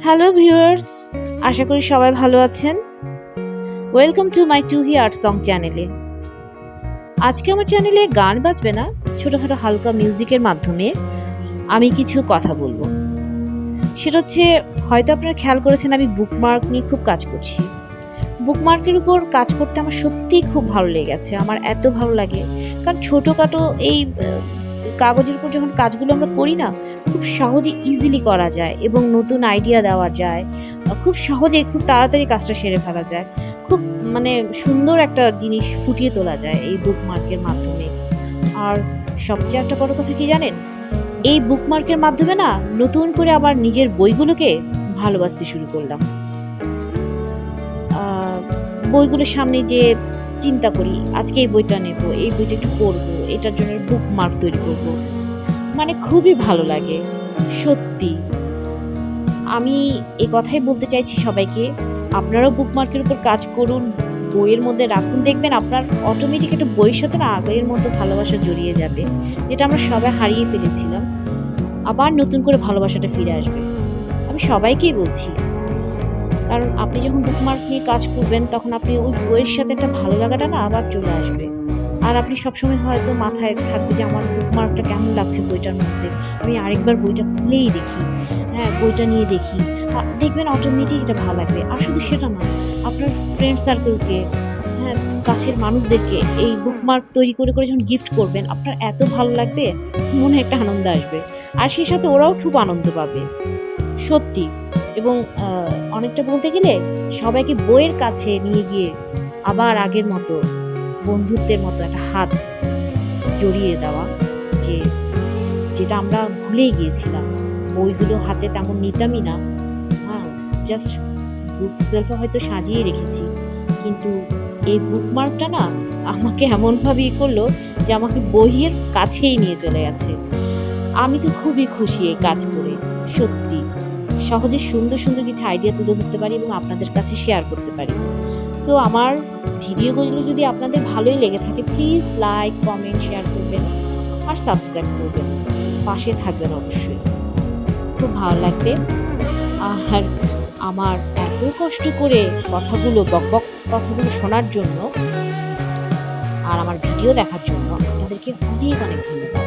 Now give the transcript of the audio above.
Hello viewers, আশা করি সবাই ভালো আছেন। ওয়েলকাম টু মাই টুহি আর্ট সং চ্যানেলে। আজকে আমার চ্যানেলে গান বাজবে না, ছোটোখাটো হালকা মিউজিকের মাধ্যমে আমি কিছু কথা বলবো। সেটা হচ্ছে, হয়তো আপনারা খেয়াল করেছেন আমি বুকমার্ক নিয়ে খুব কাজ করছি। বুকমার্কের উপর কাজ করতে আমার সত্যিই খুব ভালো লেগেছে। আমার এত ভালো লাগে, কারণ ছোটোখাটো এই কাগজের উপর যখন কাজগুলো আমরা করি না, খুব সহজে ইজিলি করা যায় এবং নতুন আইডিয়া দেওয়া যায়। খুব সহজে খুব তাড়াতাড়ি কাজটা সেরে ফেলা যায়। খুব সুন্দর একটা জিনিস ফুটিয়ে তোলা যায় এই বুকমার্কের মাধ্যমে। আর সবচেয়ে একটা বড় কথা কি জানেন, এই বুকমার্কের মাধ্যমে না নতুন করে আবার নিজের বইগুলোকে ভালোবাসতে শুরু করলাম। বইগুলোর সামনে যে চিন্তা করি, আজকে এই বইটা নেব, এই বইটা একটু পড়বো, এটার জন্য বুকমার্ক তৈরি করব, খুবই ভালো লাগে সত্যি। আমি এই কথাই বলতে চাইছি সবাইকে, আপনারাও বুকমার্কের উপর কাজ করুন, বইয়ের মধ্যে রাখুন, দেখবেন আপনার অটোমেটিক একটা বইয়ের সাথে না আগের মতো ভালোবাসা জড়িয়ে যাবে, যেটা আমরা সবাই হারিয়ে ফেলেছিলাম। আবার নতুন করে ভালোবাসাটা ফিরে আসবে। আমি সবাইকেই বলছি, কারণ আপনি যখন বুকমার্ক নিয়ে কাজ করবেন তখন আপনি ওই বইয়ের সাথে একটা ভালো লাগাটা না আবার চলে আসবে। আর আপনি সবসময় হয়তো মাথায় থাকবে যে আমার বুকমার্কটা কেমন লাগছে বইটার মধ্যে, আমি আরেকবার বইটা খুলেই দেখি, বইটা নিয়ে দেখি, দেখবেন অটোমেটিক এটা ভালো লাগবে। আর শুধু সেটা না, আপনার ফ্রেন্ড সার্কেলকে, কাছের মানুষদেরকে এই বুকমার্ক তৈরি করে করে যখন গিফট করবেন, আপনার এত ভালো লাগবে, মনে একটা আনন্দ আসবে, আর সেই সাথে ওরাও খুব আনন্দ পাবে সত্যি। এবং অনেকটা বলতে গেলে সবাইকে বইয়ের কাছে নিয়ে গিয়ে আবার আগের মতো বন্ধুত্বের মতো একটা হাত জড়িয়ে দেওয়া, যেটা আমরা ভুলেই গিয়েছিলাম। বইগুলো হাতে তেমন নিতামই না, জাস্ট বুক সেলফে হয়তো সাজিয়ে রেখেছি, কিন্তু এই বুকমার্কটা না আমাকে এমনভাবে করলো যে আমাকে বইয়ের কাছেই নিয়ে চলে গেছে। আমি তো খুবই খুশি এই কাজ করে, সত্যি। সহজে সুন্দর সুন্দর কিছু আইডিয়া তুলে ধরতে পারি এবং আপনাদের কাছে শেয়ার করতে পারি। সো আমার ভিডিওগুলো যদি আপনাদের ভালোই লেগে থাকে, প্লিজ লাইক, কমেন্ট, শেয়ার করবেন আর সাবস্ক্রাইব করবেন, পাশে থাকবেন অবশ্যই, খুব ভালো লাগবে। আর আমার এত কষ্ট করে কথাগুলো বকবক কথাগুলো শোনার জন্য আর আমার ভিডিও দেখার জন্য আপনাদেরকে অনেক অনেক ধন্যবাদ।